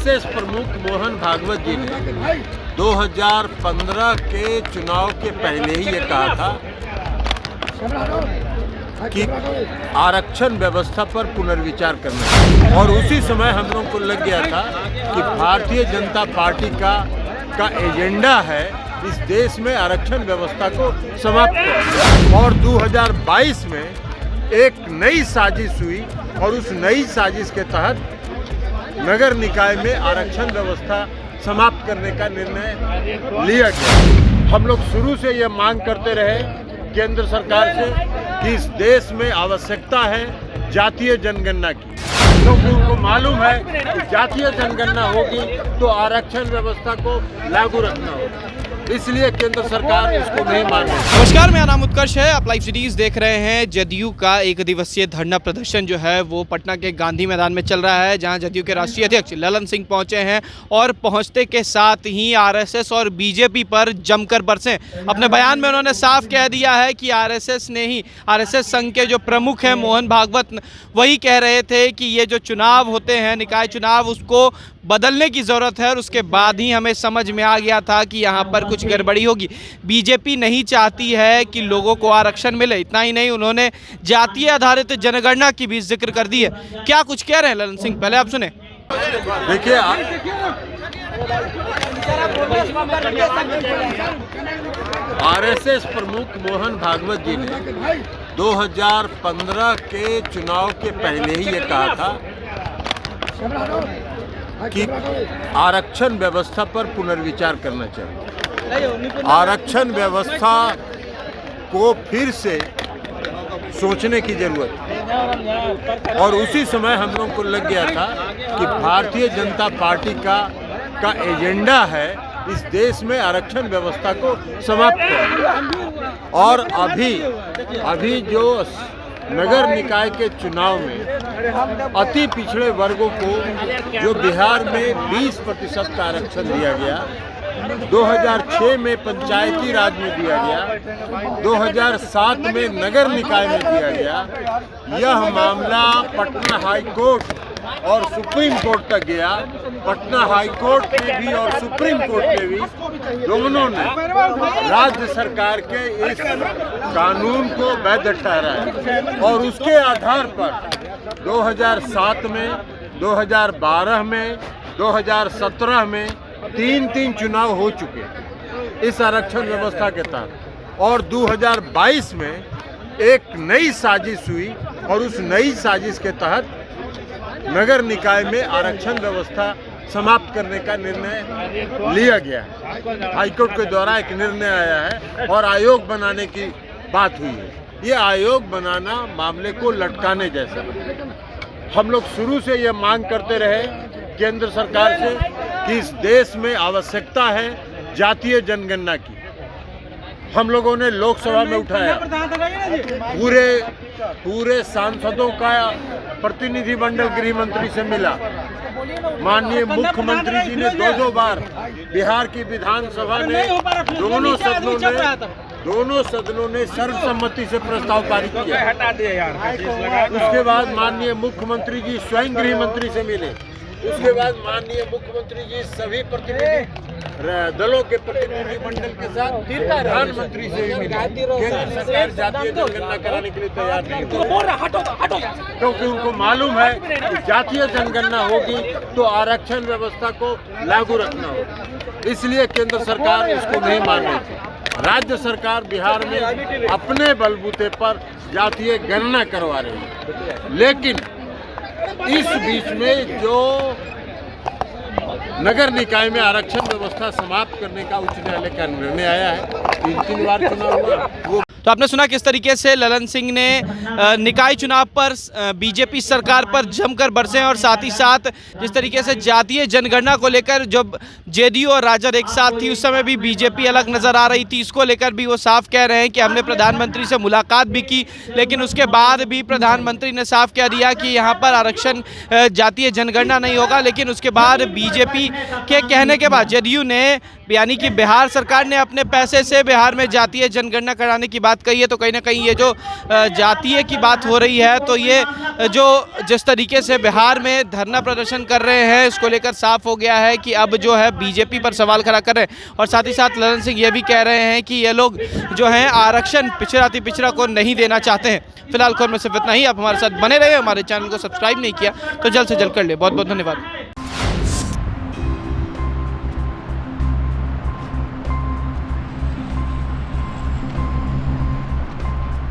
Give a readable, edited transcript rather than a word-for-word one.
RSS प्रमुख मोहन भागवत जी ने 2015 के चुनाव के पहले ही ये कहा था कि आरक्षण व्यवस्था पर पुनर्विचार करना है। और उसी समय हम लोगों को लग गया था कि भारतीय जनता पार्टी का एजेंडा है इस देश में आरक्षण व्यवस्था को समाप्त करना। और 2022 में एक नई साजिश हुई और उस नई साजिश के तहत नगर निकाय में आरक्षण व्यवस्था समाप्त करने का निर्णय लिया गया। हम लोग शुरू से ये मांग करते रहे केंद्र सरकार से कि इस देश में आवश्यकता है जातीय जनगणना की, क्योंकि उनको मालूम है कि जातीय जनगणना होगी तो आरक्षण व्यवस्था को लागू रखना होगा, इसलिए केंद्र सरकार इसको नहीं मान रही। नमस्कार, मेरा नाम उत्कर्ष है। आप लाइव सिटीज देख रहे हैं। जदयू का एक दिवसीय धरना प्रदर्शन जो है वो पटना के गांधी मैदान में चल रहा है, जहां जदयू के राष्ट्रीय अध्यक्ष ललन सिंह पहुंचे हैं और पहुंचते के साथ ही आरएसएस और बीजेपी पर जमकर बरसे। अपने बयान में उन्होंने साफ कह दिया है कि आरएसएस संघ के जो प्रमुख हैं मोहन भागवत, वही कह रहे थे कि ये जो चुनाव होते हैं निकाय चुनाव, उसको बदलने की ज़रूरत है। और उसके बाद ही हमें समझ में आ गया था कि यहाँ पर कुछ गड़बड़ी होगी। बीजेपी नहीं चाहती है कि लोगों को आरक्षण मिले। इतना ही नहीं, उन्होंने जातीय आधारित जनगणना की भी जिक्र कर दी है। क्या कुछ कह रहे हैं ललन सिंह, पहले आप सुने। देखिए, आरएसएस प्रमुख मोहन भागवत जी ने 2015 के चुनाव के पहले ही ये कहा था कि आरक्षण व्यवस्था पर पुनर्विचार करना चाहिए। आरक्षण व्यवस्था को फिर से सोचने की जरूरत है। और उसी समय हम लोगों को लग गया था कि भारतीय जनता पार्टी का एजेंडा है इस देश में आरक्षण व्यवस्था को समाप्त करना। और अभी जो नगर निकाय के चुनाव में अति पिछड़े वर्गों को जो बिहार में 20% का आरक्षण दिया गया, 2006 में पंचायती राज में दिया गया, 2007 में नगर निकाय में दिया गया, यह मामला पटना हाई कोर्ट और सुप्रीम कोर्ट तक गया। पटना हाई कोर्ट में भी और सुप्रीम कोर्ट में भी दोनों ने राज्य सरकार के इस कानून को वैध ठहराया। और उसके आधार पर 2007 में, 2012 में, 2017 में तीन चुनाव हो चुके इस आरक्षण व्यवस्था के तहत। और 2022 में एक नई साजिश हुई और उस नई साजिश के तहत नगर निकाय में आरक्षण व्यवस्था समाप्त करने का निर्णय लिया गया है। हाईकोर्ट के द्वारा एक निर्णय आया है और आयोग बनाने की बात हुई है। ये आयोग बनाना मामले को लटकाने जैसा है। हम लोग शुरू से ये मांग करते रहे केंद्र सरकार से कि इस देश में आवश्यकता है जातीय जनगणना की। हम लोगों ने लोकसभा में उठाया, पूरे सांसदों का प्रतिनिधि मंडल गृह मंत्री से मिला। माननीय मुख्यमंत्री जी ने दो बार बिहार की विधानसभा ने दोनों सदनों ने सर्वसम्मति से प्रस्ताव पारित किया। उसके बाद माननीय मुख्यमंत्री जी स्वयं गृह मंत्री से मिले। उसके बाद माननीय मुख्यमंत्री जी सभी प्रतिनिधि दलों के प्रतिनिधि मंडल के साथ प्रधानमंत्री से भी मिले। केंद्र सरकार जातीय जनगणना कराने के लिए तैयार नहीं है, क्योंकि उनको मालूम है कि जातीय जनगणना होगी तो आरक्षण व्यवस्था को लागू रखना होगा, इसलिए केंद्र सरकार इसको नहीं मान रही थी। राज्य सरकार बिहार में अपने बलबूते पर जातीय गणना करवा रही है। लेकिन इस बीच में जो नगर निकाय में आरक्षण व्यवस्था समाप्त करने का उच्च न्यायालय का निर्णय आया है, 3 बार चुनाव हुआ वो। तो आपने सुना किस तरीके से ललन सिंह ने निकाय चुनाव पर बीजेपी सरकार पर जमकर बरसे और साथ ही साथ जिस तरीके से जातीय जनगणना को लेकर जब जेडीयू और राजद एक साथ थी उस समय भी बीजेपी अलग नजर आ रही थी, इसको लेकर भी वो साफ कह रहे हैं कि हमने प्रधानमंत्री से मुलाकात भी की, लेकिन उसके बाद भी प्रधानमंत्री ने साफ कह दिया कि यहाँ पर आरक्षण जातीय जनगणना नहीं होगा। लेकिन उसके बाद बीजेपी के कहने के बाद जेडीयू ने, यानी कि बिहार सरकार ने अपने पैसे से बिहार में जातीय जनगणना कराने की बात बात कही है तो कहीं ना कहीं ये जो जातीय की बात हो रही है, तो ये जो जिस तरीके से बिहार में धरना प्रदर्शन कर रहे हैं इसको लेकर साफ हो गया है कि अब जो है बीजेपी पर सवाल खड़ा कर रहे हैं। और साथ ही साथ ललन सिंह ये भी कह रहे हैं कि ये लोग जो हैं आरक्षण पिछड़ा को नहीं देना चाहते हैं। फिलहाल खबर में सिर्फ इतना ही। आप हमारे साथ बने रहे, हमारे चैनल को सब्सक्राइब नहीं किया तो जल्द से जल्द कर ले। बहुत बहुत धन्यवाद।